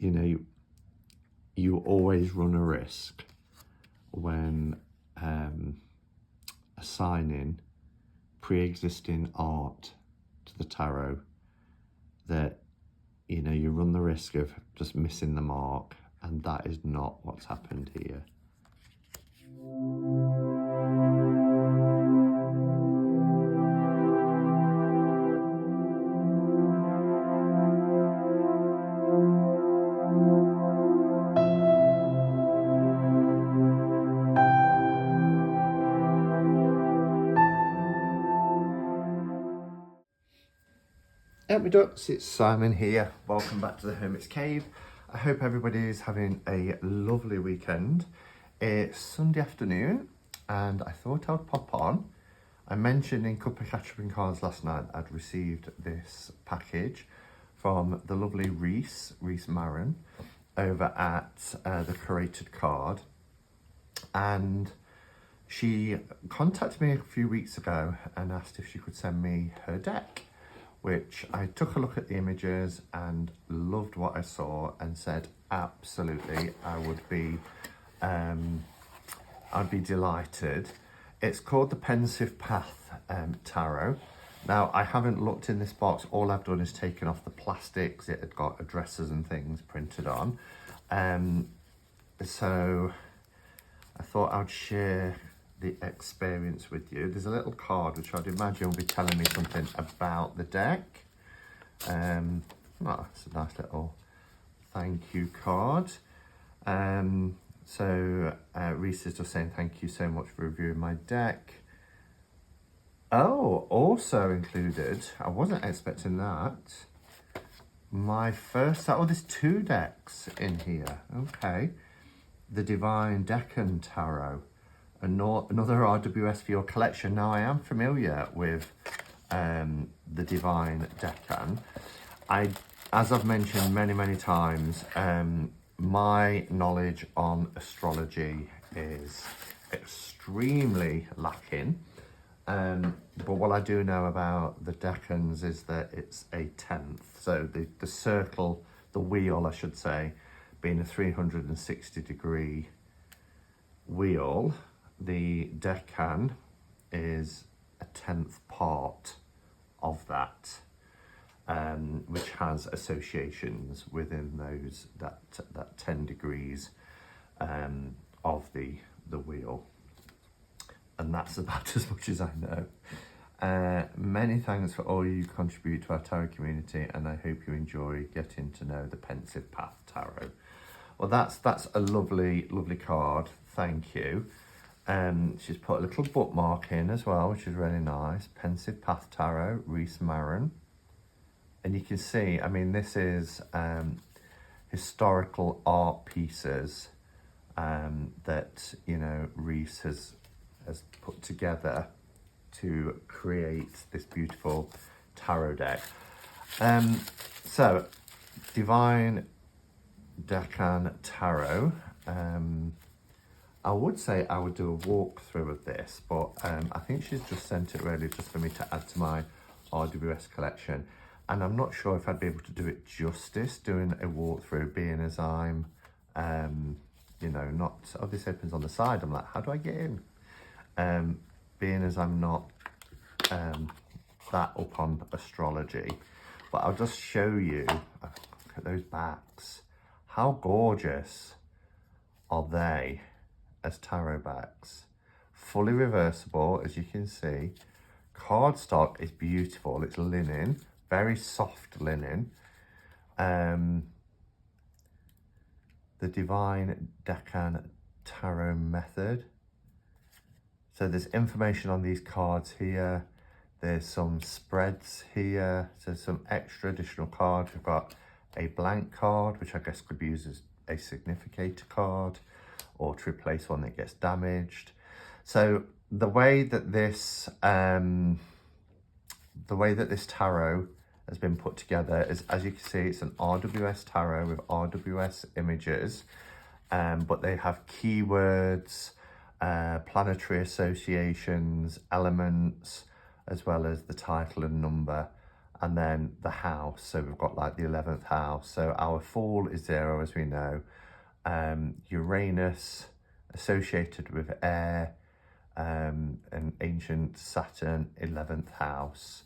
you know, you always run a risk when assigning pre-existing art to the tarot, that, you know, you run the risk of just missing the mark, and that is not what's happened here. Help me ducks, it's Simon here. Welcome back to the Hermit's Cave. I hope everybody is having a lovely weekend. It's Sunday afternoon and I thought I'd pop on. I mentioned in Cup of Catching Cards last night I'd received this package from the lovely Reese Marin over at the Curated Card, and she contacted me a few weeks ago and asked if she could send me her deck, which I took a look at the images and loved what I saw and said absolutely I'd be delighted. It's called the Pensive Path Tarot. Now, I haven't looked in this box. All I've done is taken off the plastics. It had got addresses and things printed on. So I thought I'd share the experience with you. There's a little card which I'd imagine will be telling me something about the deck. It's a nice little thank you card. Reese is just saying thank you so much for reviewing my deck. Oh, also included, I wasn't expecting that, my first, there's 2 decks in here, okay. The Divine Decan Tarot, another RWS for your collection. Now, I am familiar with the Divine Decan. As I've mentioned many times, my knowledge on astrology is extremely lacking. But what I do know about the Decans is that it's a 10th. So the circle, the wheel, I should say, being a 360-degree wheel, the Decan is a 10th part of that, which has associations within those that 10 degrees of the wheel. And that's about as much as I know. Many thanks for all you contribute to our tarot community, and I hope you enjoy getting to know the Pensive Path Tarot. Well, that's a lovely card. Thank you. She's put a little bookmark in as well, which is really nice. Pensive Path Tarot, Reese Marin. And you can see, I mean, this is historical art pieces that, you know, Reese has put together to create this beautiful tarot deck. So, Divine Decan Tarot. I would say I would do a walkthrough of this, but I think she's just sent it really just for me to add to my RWS collection. And I'm not sure if I'd be able to do it justice doing a walkthrough, being as I'm, you know, not, oh, this opens on the side. I'm like, how do I get in? Being as I'm not that up on astrology, but I'll just show you, look at those backs. How gorgeous are they as tarot backs? Fully reversible, as you can see. Cardstock is beautiful. It's linen, very soft linen. The Divine Decan Tarot Method. So there's information on these cards here. There's some spreads here. So some extra additional cards. We've got a blank card, which I guess could be used as a significator card, or to replace one that gets damaged. So the way that this tarot has been put together is, as you can see, it's an RWS tarot with RWS images, but they have keywords, planetary associations, elements, as well as the title and number, and then the house. So we've got like the 11th house. So our fall is 0, as we know. Uranus associated with air, and ancient Saturn, 11th house.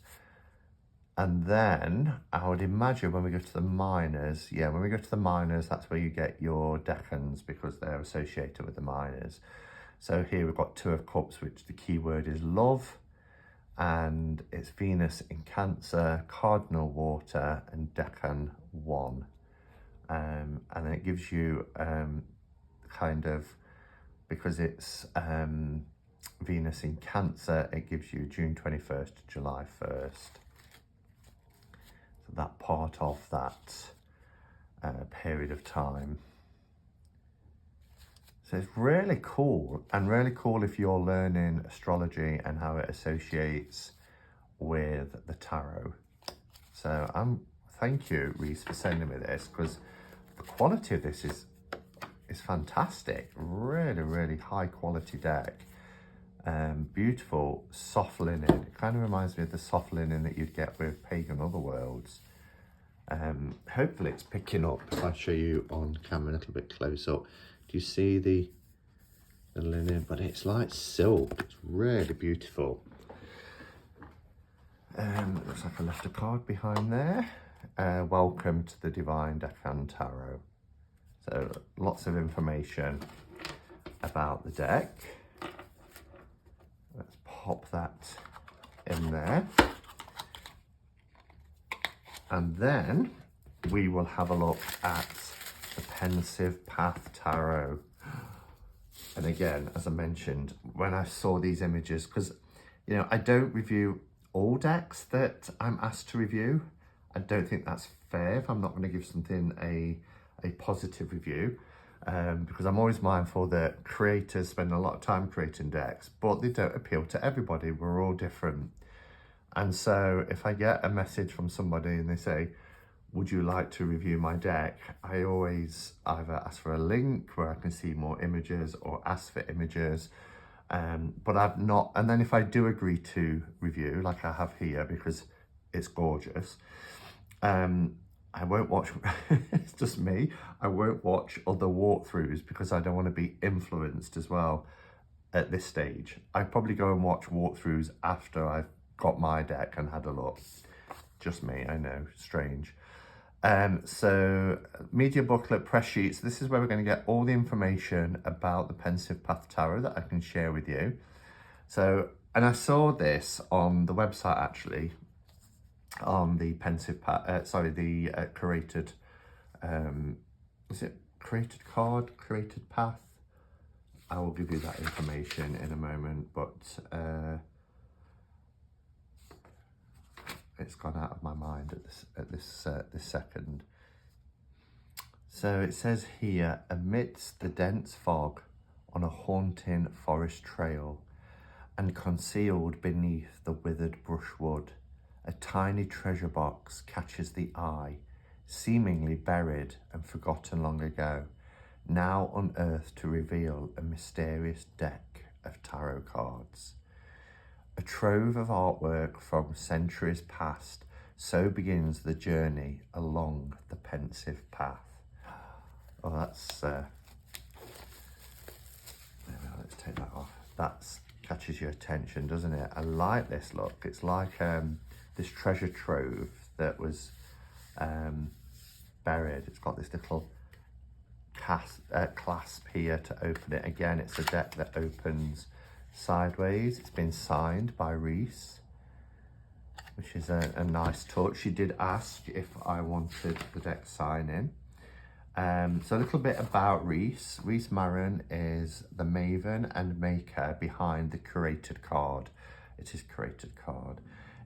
And then I would imagine when we go to the minors, when we go to the minors, that's where you get your decans, because they're associated with the minors. So here we've got 2 of Cups, which the key word is love, and it's Venus in Cancer, cardinal water, and decan 1. And then it gives you kind of, because it's Venus in Cancer, it gives you June 21st to July 1st. So that part of that period of time. So it's really cool, and really cool if you're learning astrology and how it associates with the tarot. So thank you, Reese, for sending me this, because the quality of this is fantastic. Really, really high quality deck. Beautiful soft linen. It kind of reminds me of the soft linen that you'd get with Pagan Otherworlds. Hopefully it's picking up. If I show you on camera a little bit close up, do you see the linen? But it's like silk. It's really beautiful. Looks like I left a card behind there. Welcome to the Divine Decan Tarot. So lots of information about the deck. Let's pop that in there. And then we will have a look at the Pensive Path Tarot. And again, as I mentioned, when I saw these images, because, you know, I don't review all decks that I'm asked to review. I don't think that's fair if I'm not going to give something a positive review, because I'm always mindful that creators spend a lot of time creating decks, but they don't appeal to everybody. We're all different. And so if I get a message from somebody and they say, would you like to review my deck? I always either ask for a link where I can see more images, or ask for images. But I've not, and then if I do agree to review, like I have here, because it's gorgeous, I won't watch, it's just me, I won't watch other walkthroughs because I don't want to be influenced as well at this stage. I probably go and watch walkthroughs after I've got my deck and had a look. Just me, I know, strange. So media booklet, press sheets, this is where we're going to get all the information about the Pensive Path Tarot that I can share with you. So, and I saw this on the website actually, on the Pensive Path, the curated, is it created card, created path? I will give you that information in a moment, but it's gone out of my mind at this second. So it says here, amidst the dense fog on a haunting forest trail, and concealed beneath the withered brushwood, a tiny treasure box catches the eye, seemingly buried and forgotten long ago, now unearthed to reveal a mysterious deck of tarot cards. A trove of artwork from centuries past, so begins the journey along the pensive path. Oh, that's, let's take that off. That catches your attention, doesn't it? I like this look. It's like this treasure trove that was buried. It's got this little clasp here to open it. Again, it's a deck that opens sideways. It's been signed by Reese, which is a nice touch. She did ask if I wanted the deck signing. So a little bit about Reese. Reese Marin is the maven and maker behind the curated card. It is curated card,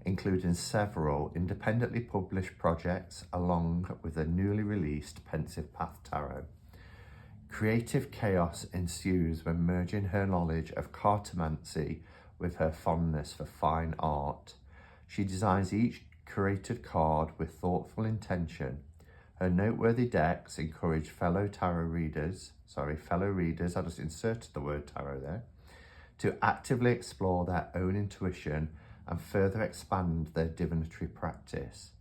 including several independently published projects along with the newly released Pensive Path Tarot. Creative chaos ensues when merging her knowledge of cartomancy with her fondness for fine art. She designs each curated card with thoughtful intention. Her noteworthy decks encourage fellow readers, I just inserted the word tarot there, to actively explore their own intuition and further expand their divinatory practice.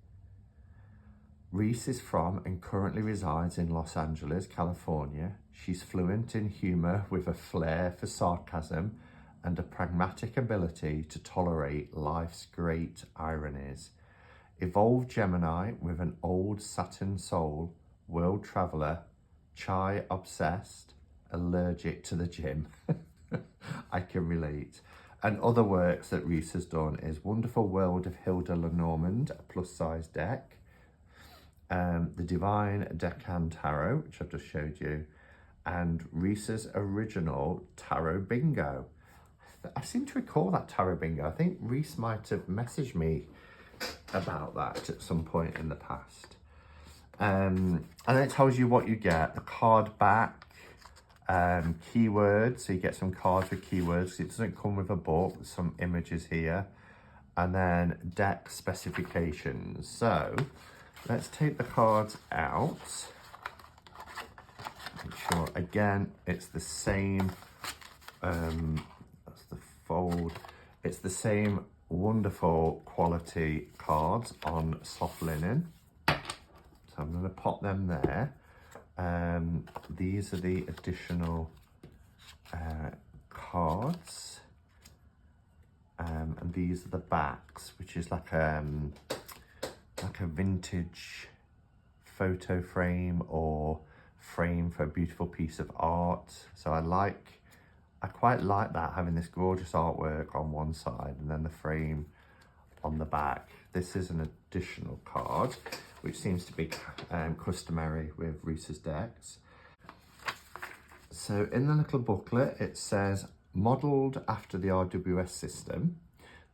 Reese is from and currently resides in Los Angeles, California. She's fluent in humour with a flair for sarcasm and a pragmatic ability to tolerate life's great ironies. Evolved Gemini with an old Saturn soul, world traveller, chai obsessed, allergic to the gym. I can relate. And other works that Reese has done is Wonderful World of Hilda Lenormand, a plus-size deck, the Divine Deccan Tarot, which I've just showed you, and Reese's original Tarot Bingo. I seem to recall that Tarot Bingo. I think Reese might have messaged me about that at some point in the past. And then it tells you what you get. The card back, keywords, so you get some cards with keywords. It doesn't come with a book, there's some images here. And then deck specifications. So let's take the cards out. Make sure, again, it's the same, that's the fold. It's the same wonderful quality cards on soft linen. So I'm going to pop them there. These are the additional cards. And these are the backs, which is like a vintage photo frame or frame for a beautiful piece of art. So I quite like that, having this gorgeous artwork on one side and then the frame on the back. This is an additional card, which seems to be customary with Reese's decks. So in the little booklet, it says, modelled after the RWS system,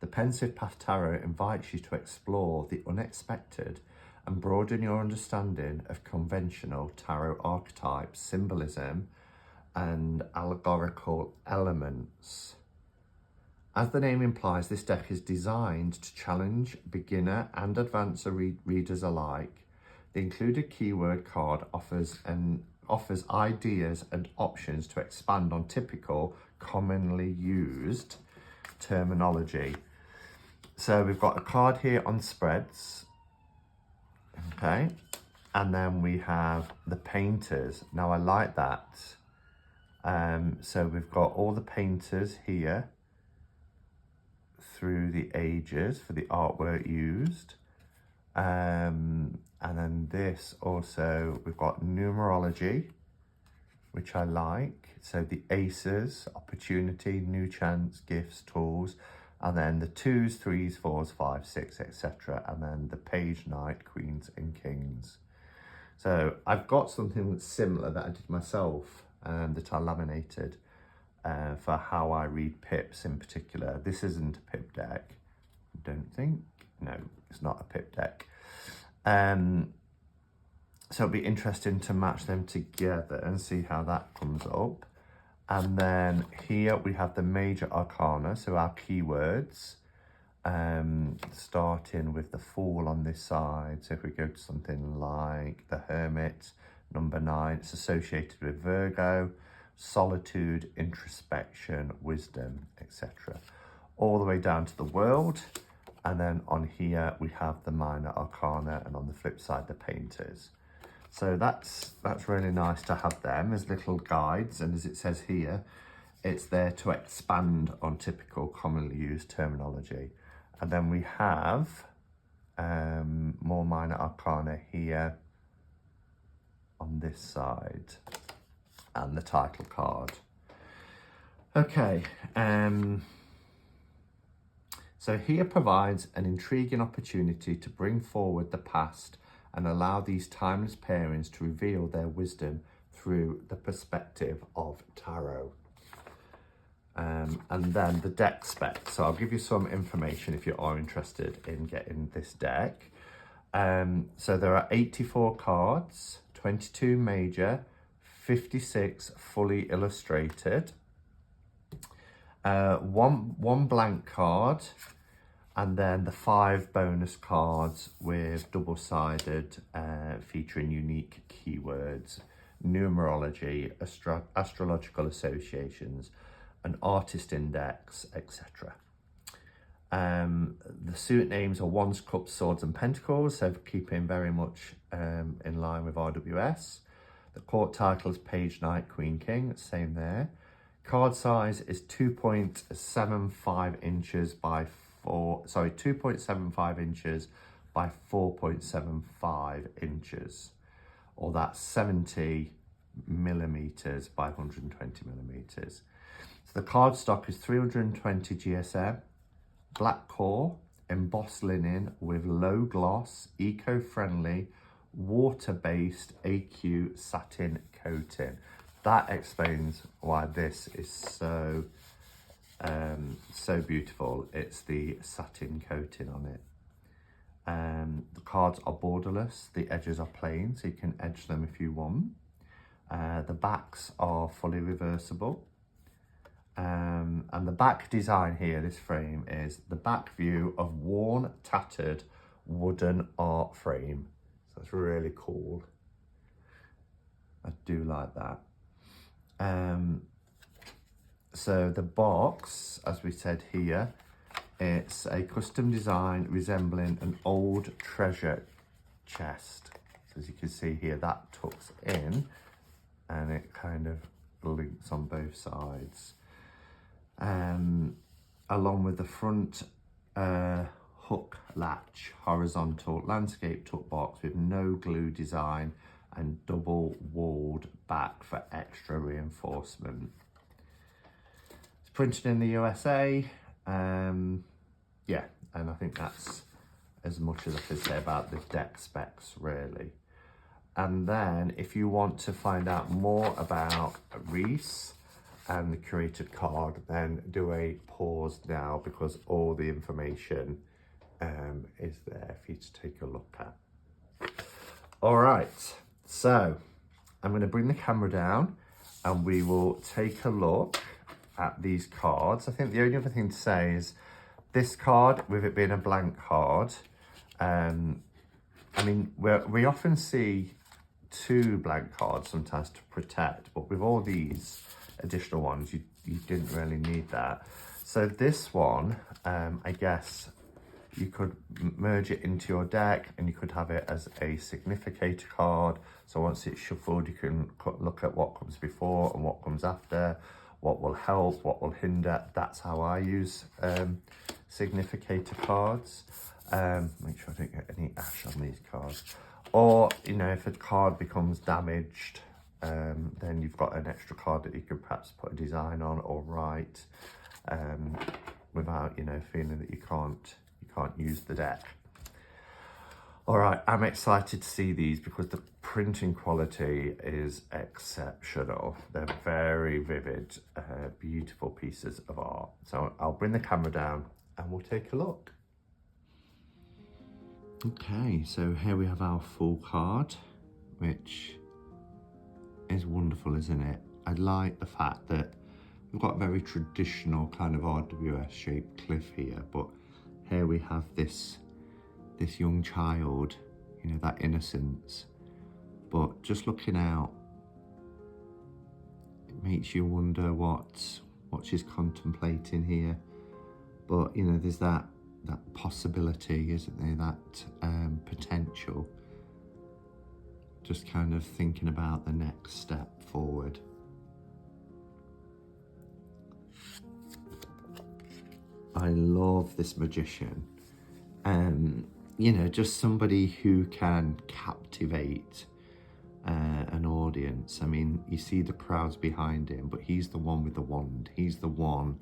the Pensive Path Tarot invites you to explore the unexpected and broaden your understanding of conventional tarot archetypes, symbolism, and allegorical elements. As the name implies, this deck is designed to challenge beginner and advanced readers alike. The included keyword card offers ideas and options to expand on typical, commonly used terminology. So we've got a card here on spreads, okay, and then we have the painters. Now I like that. So we've got all the painters here through the ages for the artwork used. And then this also, we've got numerology, which I like. So the aces, opportunity, new chance, gifts, tools, and then the 2s, 3s, 4s, 5s, 6, etc. And then the page, knight, queens, and kings. So I've got something that's similar that I did myself, that I laminated for how I read pips in particular. This isn't a pip deck, I don't think. No, it's not a pip deck. So it'll be interesting to match them together and see how that comes up. And then here we have the major arcana, so our keywords, starting with the Fool on this side. So if we go to something like the Hermit, number 9, it's associated with Virgo, solitude, introspection, wisdom, etc. All the way down to the World. And then on here we have the minor arcana, and on the flip side the painters. So that's really nice to have them as little guides, and as it says here, it's there to expand on typical commonly used terminology. And then we have more minor arcana here on this side, and the title card. Okay, so here provides an intriguing opportunity to bring forward the past and allow these timeless pairings to reveal their wisdom through the perspective of tarot. And then the deck specs. So I'll give you some information if you are interested in getting this deck. So there are 84 cards, 22 major, 56 fully illustrated, one blank card, and then the 5 bonus cards with double-sided, featuring unique keywords, numerology, astrological associations, an artist index, etc. The suit names are Wands, Cups, Swords and Pentacles, so keeping very much in line with RWS. The court title is Page, Knight, Queen, King, same there. Card size is 2.75 inches by 2.75 inches by 4.75 inches, or that's 70 millimeters by 120 millimeters. So the card stock is 320 GSM, black core, embossed linen with low gloss, eco-friendly, water-based AQ satin coating. That explains why this is so beautiful. It's the satin coating on it. The cards are borderless. The edges are plain, so you can edge them if you want. The backs are fully reversible. And the back design here, this frame, is the back view of worn, tattered wooden art frame. So that's really cool. I do like that. So the box, as we said here, it's a custom design resembling an old treasure chest. So as you can see here, that tucks in and it kind of links on both sides. Along with the front hook latch, horizontal landscape tuck box with no glue design and double walled back for extra reinforcement. It's printed in the USA. Yeah, and I think that's as much as I could say about the deck specs, really. And then if you want to find out more about Reese and the curated card, then do a pause now, because all the information is there for you to take a look at. All right, so I'm going to bring the camera down and we will take a look at these cards. I think the only other thing to say is this card, with it being a blank card, I mean, we often see 2 blank cards sometimes to protect, but with all these additional ones, you didn't really need that. So this one, I guess you could merge it into your deck and you could have it as a significator card. So once it's shuffled, you can look at what comes before and what comes after, what will help, what will hinder. That's how I use significator cards. Make sure I don't get any ash on these cards. Or, you know, if a card becomes damaged, then you've got an extra card that you could perhaps put a design on or write without, you know, feeling that you can't use the deck. All right, I'm excited to see these because the printing quality is exceptional. They're very vivid, beautiful pieces of art. So I'll bring the camera down and we'll take a look. Okay, so here we have our full card, which is wonderful, isn't it? I like the fact that we've got a very traditional kind of RWS shaped cliff here, but here we have this young child, you know, that innocence. But just looking out, it makes you wonder what she's contemplating here. But, you know, there's that possibility, isn't there, that potential. Just kind of thinking about the next step forward. I love this magician. You know, just somebody who can captivate an audience. I mean, you see the crowds behind him, but he's the one with the wand. He's the one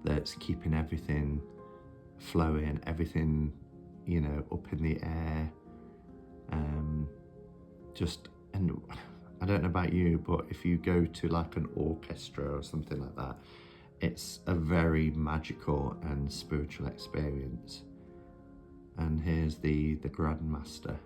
that's keeping everything flowing, everything, you know, up in the air. And I don't know about you, but if you go to like an orchestra or something like that, it's a very magical and spiritual experience. And here's the Grandmaster.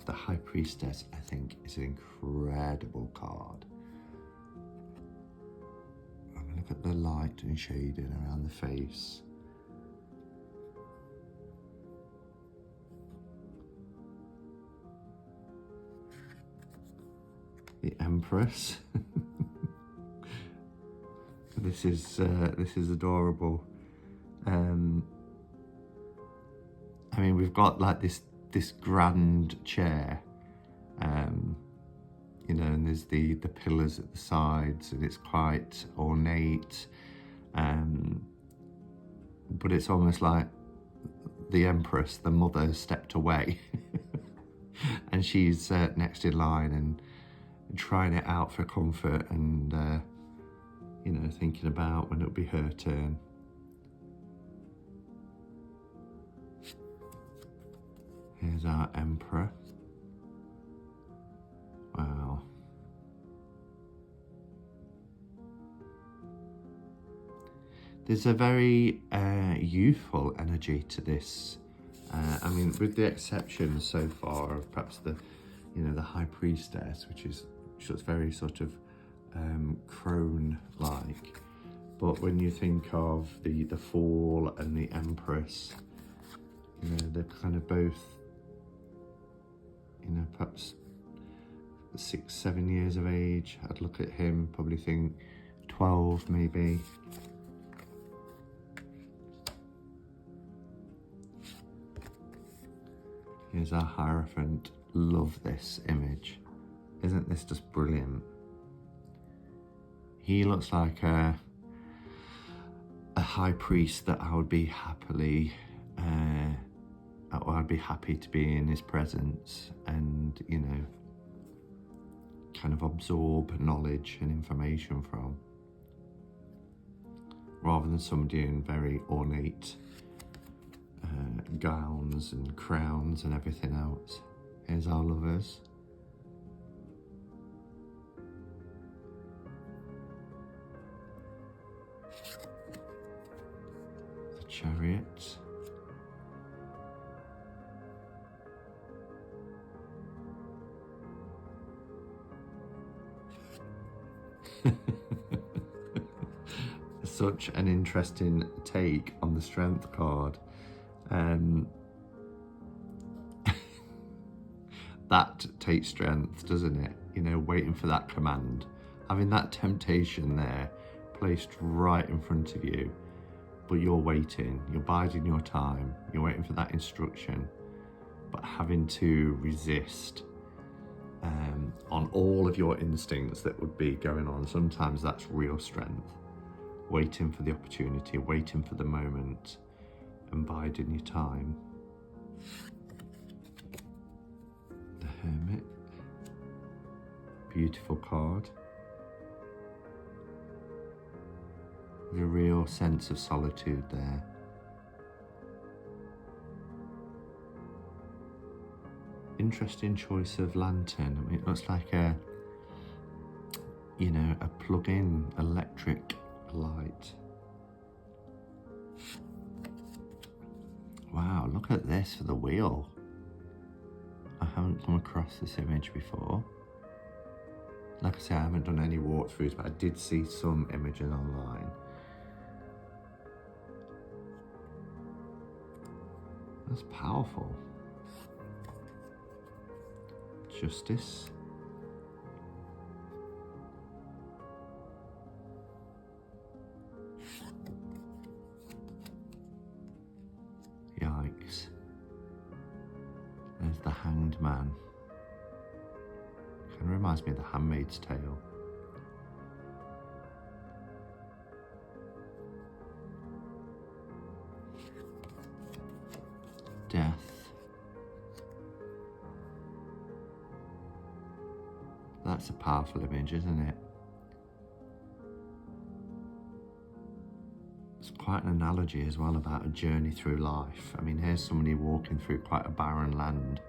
The High Priestess, I think, is an incredible card. I'm gonna look at the light and shading around the face. The Empress. This is adorable. I mean, we've got like this grand chair, you know, and there's the pillars at the sides, and it's quite ornate, but it's almost like the Empress, the mother, stepped away and she's next in line and trying it out for comfort, and you know, thinking about when it'll be her turn. Here's our Emperor. Wow. There's a very youthful energy to this. I mean, with the exception so far of perhaps the, you know, the High Priestess, which looks very sort of crone-like. But when you think of the Fall and the Empress, you know, they're kind of both, you know, perhaps 6-7 years of age. I'd look at him, probably think 12 maybe. Here's our Hierophant. Love this image. Isn't this just brilliant? He looks like a high priest that I would be happily, I'd be happy to be in his presence and, you know, kind of absorb knowledge and information from, rather than somebody in very ornate gowns and crowns and everything else. Here's our lovers. The Chariot. Such an interesting take on the Strength card. That takes strength, doesn't it? You know, waiting for that command, having that temptation there placed right in front of you, but you're waiting, you're biding your time, you're waiting for that instruction, but having to resist on all of your instincts that would be going on. Sometimes that's real strength. Waiting for the opportunity, waiting for the moment, and biding your time. The Hermit. Beautiful card. With a real sense of solitude there. Interesting choice of lantern. I mean, it looks like a, you know, a plug-in electric light. Wow, look at this for the wheel. I haven't come across this image before. Like I say, I haven't done any walkthroughs, but I did see some images online. That's powerful. Justice. Yikes. There's the Hanged Man. Kind of reminds me of The Handmaid's Tale. Death. That's a powerful image, isn't it? It's quite an analogy as well about a journey through life. I mean, here's somebody walking through quite a barren land,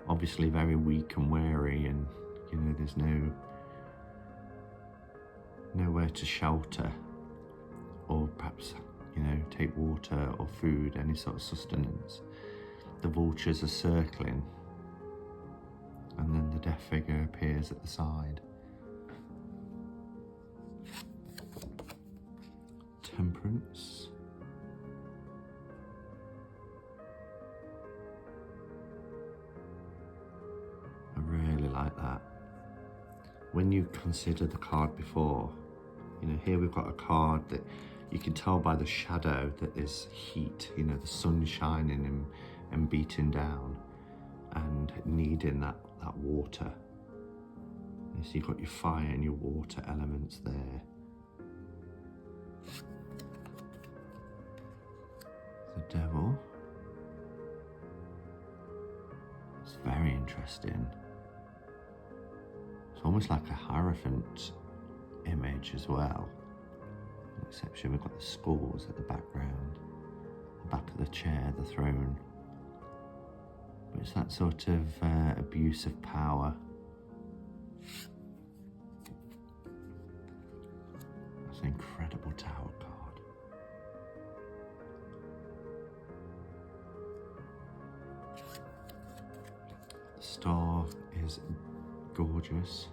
obviously very weak and weary, and, you know, there's nowhere to shelter, or perhaps, you know, take water or food, any sort of sustenance. The vultures are circling, and then the death figure appears at the side. Temperance. I really like that. When you consider the card before, You know, here we've got a card that you can tell by the shadow that there's heat, you know, the sun shining and beating down and needing that water. And so you've got your fire and your water elements there. The devil. It's very interesting. It's almost like a Hierophant image as well. With the exception, we've got the scores at the background, the back of the chair, the throne. But it's that sort of abuse of power. That's an incredible tower card. The star is gorgeous.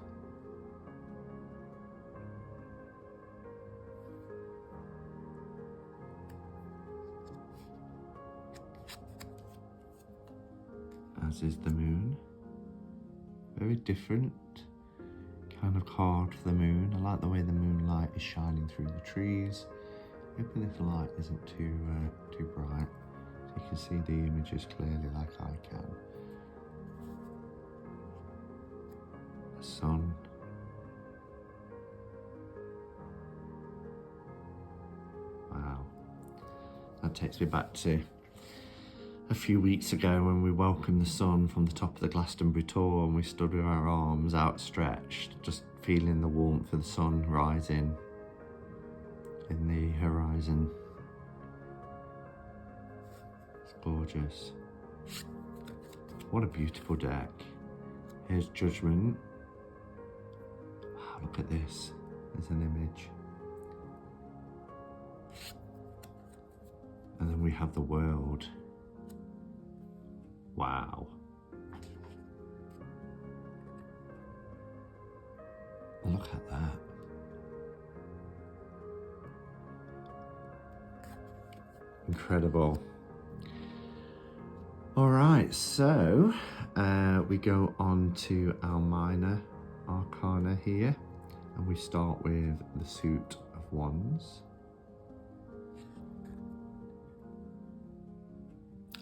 As is the moon. Very different kind of card for the moon. I like the way the moonlight is shining through the trees. Hoping this light isn't too bright, so you can see the images clearly like I can. The sun. Wow. That takes me back to a few weeks ago when we welcomed the sun from the top of the Glastonbury tour and we stood with our arms outstretched, just feeling the warmth of the sun rising in the horizon. It's gorgeous. What a beautiful deck. Here's Judgment. Wow, look at this. There's an image. And then we have the World. Wow. Look at that. Incredible. All right, so we go on to our minor arcana here, and we start with the Suit of Wands.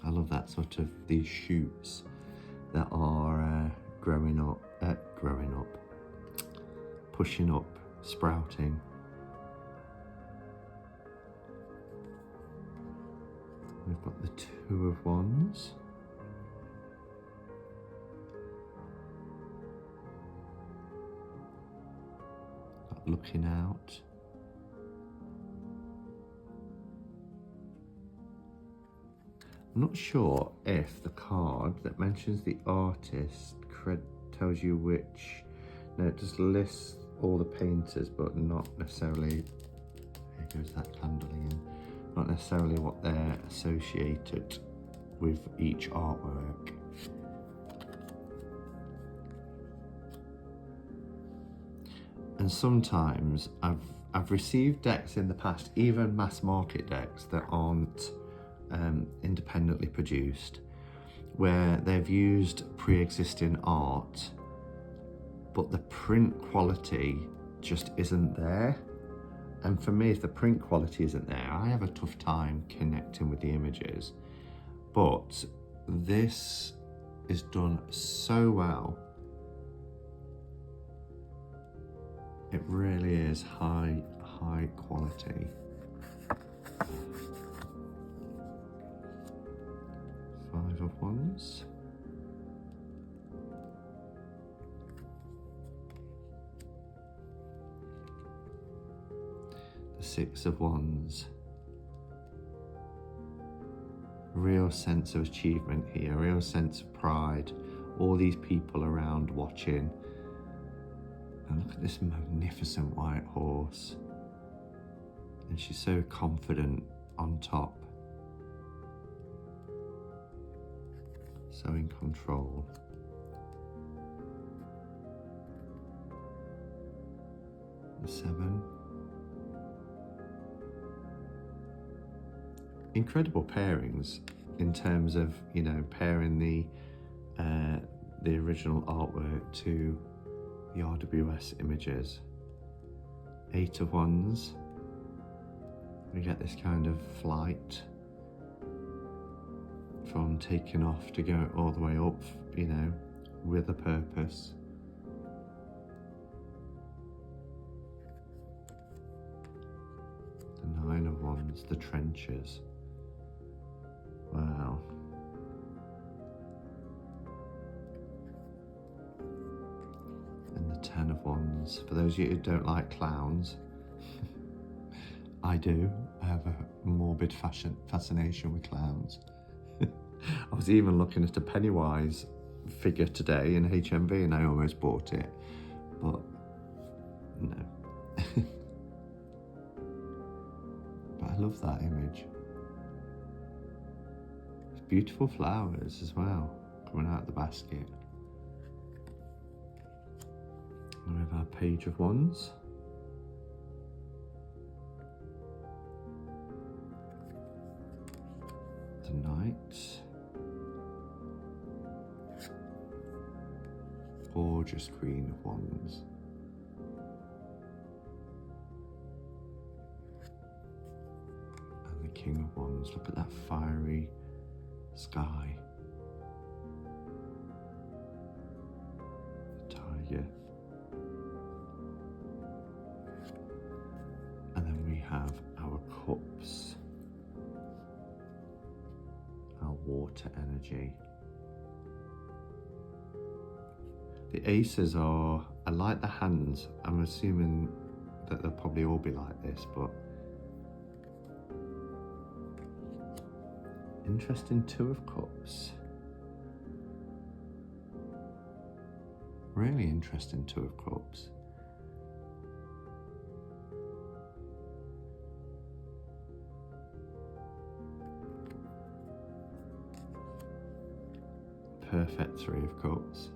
I love that sort of these shoots that are growing up, pushing up, sprouting. We've got the Two of Wands. Looking out. I'm not sure if the card that mentions the artist tells you which. No, it just lists all the painters, but not necessarily. Here goes that candle again. Not necessarily what they're associated with each artwork. And sometimes I've received decks in the past, even mass market decks that aren't independently produced, where they've used pre-existing art, but the print quality just isn't there. And for me, if the print quality isn't there, I have a tough time connecting with the images. But this is done so well. It really is high quality. Five of Wands. The Six of Wands. Real sense of achievement here, real sense of pride. All these people around watching. And look at this magnificent white horse. And she's so confident on top. So in control. The Seven. Incredible pairings in terms of, you know, pairing the original artwork to the RWS images. Eight of Wands. We get this kind of flight from taking off to go all the way up, you know, with a purpose. The Nine of Wands, the trenches. Wow. And the Ten of Wands. For those of you who don't like clowns, I do. I have a morbid fascination with clowns. I was even looking at a Pennywise figure today in HMV and I almost bought it, but no. But I love that image. It's beautiful flowers as well, coming out of the basket. And we have our Page of Wands. The Knight. Gorgeous Queen of Wands. And the King of Wands. Look at that fiery sky. The Tiger. And then we have our Cups. Our water energy. The aces are, I like the hands. I'm assuming that they'll probably all be like this, but interesting Two of Cups. Really interesting Two of Cups. Perfect Three of Cups.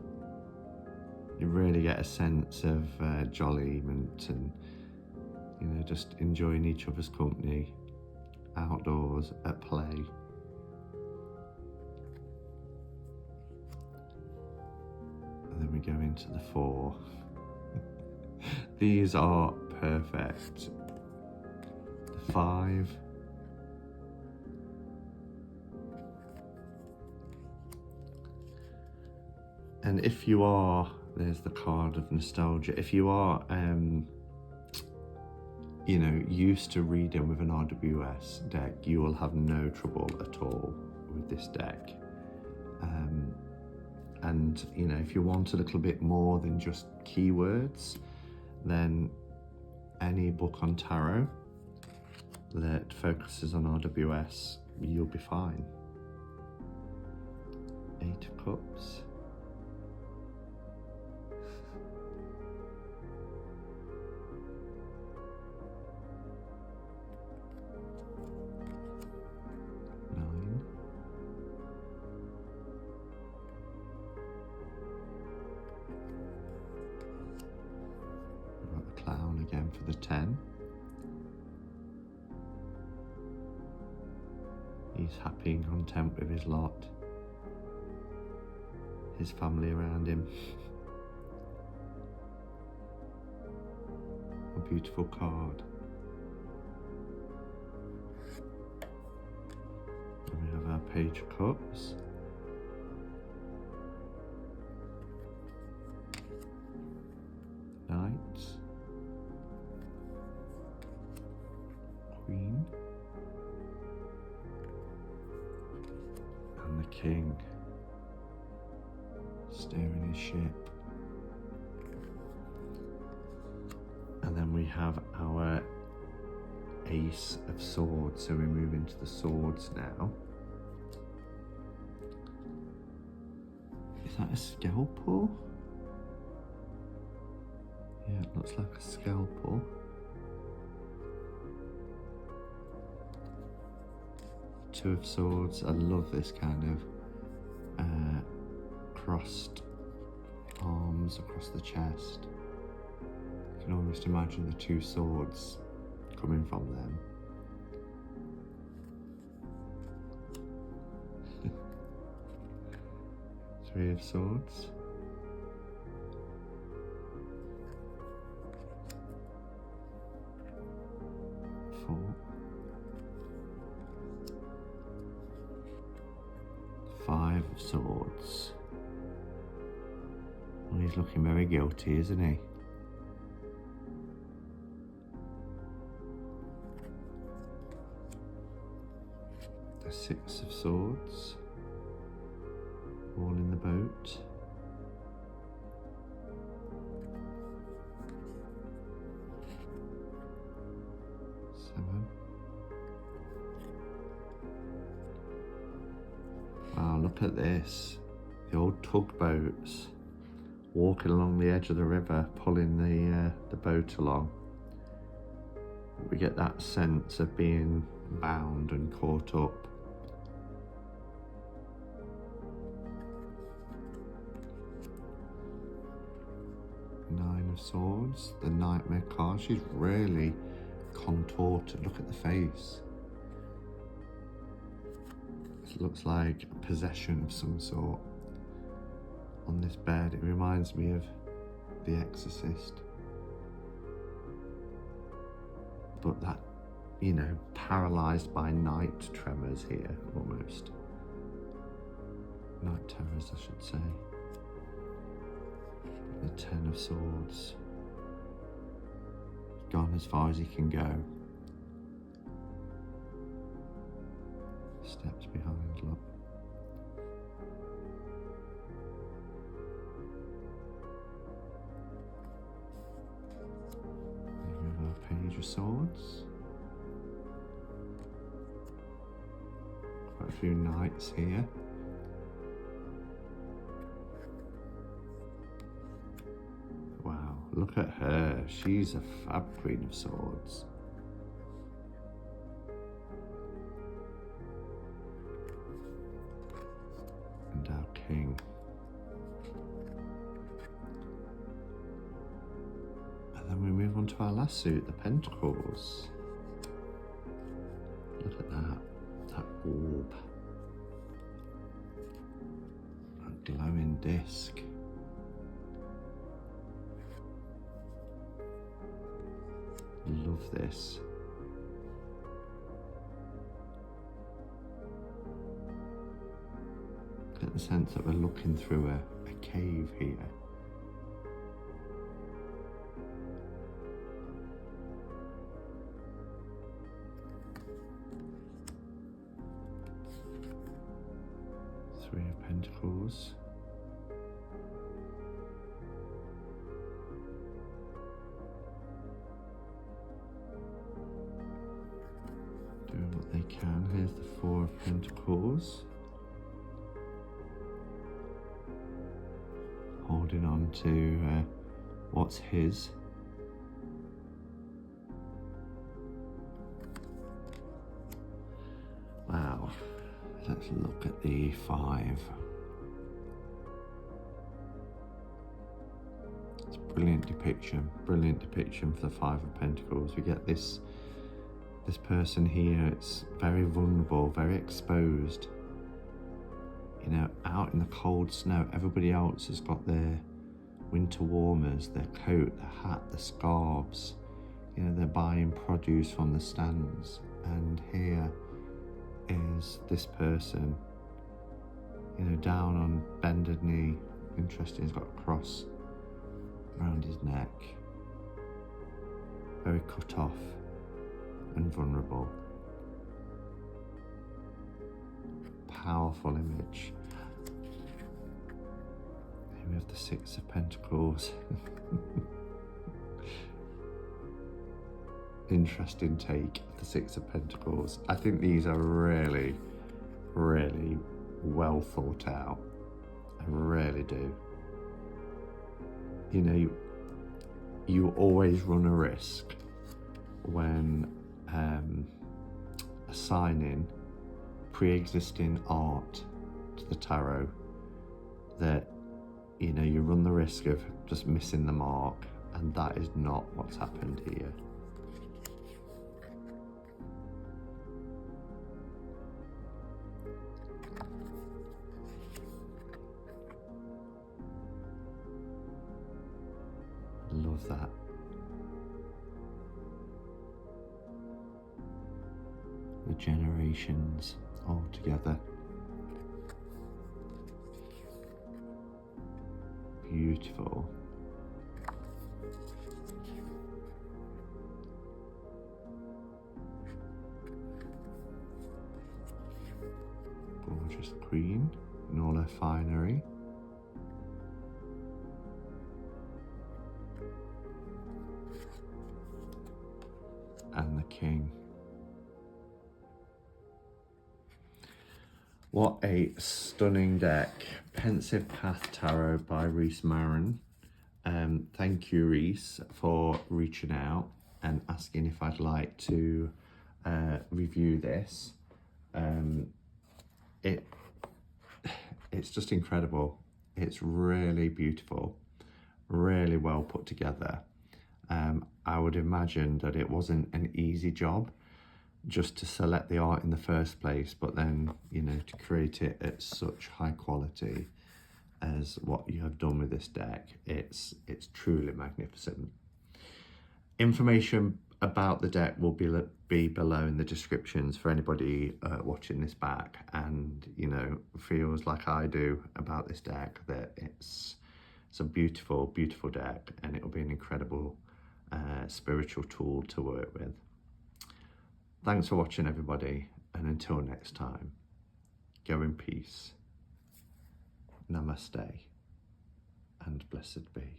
You really get a sense of jollyment and, you know, just enjoying each other's company, outdoors, at play. And then we go into the Four. These are perfect. The Five. And if you are, there's the card of nostalgia. If you are, you know, used to reading with an RWS deck, you will have no trouble at all with this deck. And, you know, if you want a little bit more than just keywords, then any book on tarot that focuses on RWS, you'll be fine. Eight of Cups. Clown again for the 10. He's happy and content with his lot, his family around him. A beautiful card. And we have our Page of Cups. Knights. Queen. And the King. Steering his ship. And then we have our Ace of Swords, so we move into the swords now. Is that a scalpel? Yeah, it looks like a scalpel. Two of Swords. I love this kind of crossed arms across the chest. You can almost imagine the two swords coming from them. Three of Swords. Five of Swords. Well, he's looking very guilty, isn't he? The Six of Swords. All in the boat. Seven. Wow, look at this. The old tugboats walking along the edge of the river, pulling the boat along. We get that sense of being bound and caught up. Nine of Swords, the Nightmare card. She's really contorted. Look at the face. It looks like a possession of some sort on this bed. It reminds me of The Exorcist. But that, you know, paralysed by night tremors here, almost. Night terrors, I should say. The Ten of Swords. Gone as far as he can go. Steps behind, look. We have our Page of Swords. Quite a few knights here. Wow, look at her. She's a fab Queen of Swords. And our King. And then we move on to our last suit, the Pentacles. Look at that orb. A glowing disc. Love this. Get the sense that we're looking through a cave here. Three of Pentacles. Doing what they can. Here's the Four of Pentacles. Holding on to what's his. Wow. Let's look at the Five. It's a brilliant depiction for the Five of Pentacles. We get this person here, it's very vulnerable, very exposed. You know, out in the cold snow, everybody else has got their winter warmers, their coat, their hat, the scarves. You know, they're buying produce from the stands. And here is this person, you know, down on bended knee. Interesting, he's got a cross around his neck. Very cut off and vulnerable. Powerful image. Here we have the Six of Pentacles. Interesting take, the Six of Pentacles. I think these are really, really well thought out. I really do. You know, you always run a risk when assigning pre-existing art to the tarot, that, you know, you run the risk of just missing the mark, and that is not what's happened here. Love that. The generations all together. beautiful. Gorgeous queen in all her finery. And the king. What a stunning deck. Pensive Path Tarot by Reese Marin. Thank you, Reese, for reaching out and asking if I'd like to review this. It's just incredible. It's really beautiful, really well put together. I would imagine that it wasn't an easy job just to select the art in the first place, but then, you know, to create it at such high quality as what you have done with this deck. It's truly magnificent. Information about the deck will be below in the descriptions for anybody watching this back and, you know, feels like I do about this deck, that it's a beautiful, beautiful deck, and it will be an incredible spiritual tool to work with. Thanks for watching, everybody, and until next time, go in peace. Namaste and blessed be.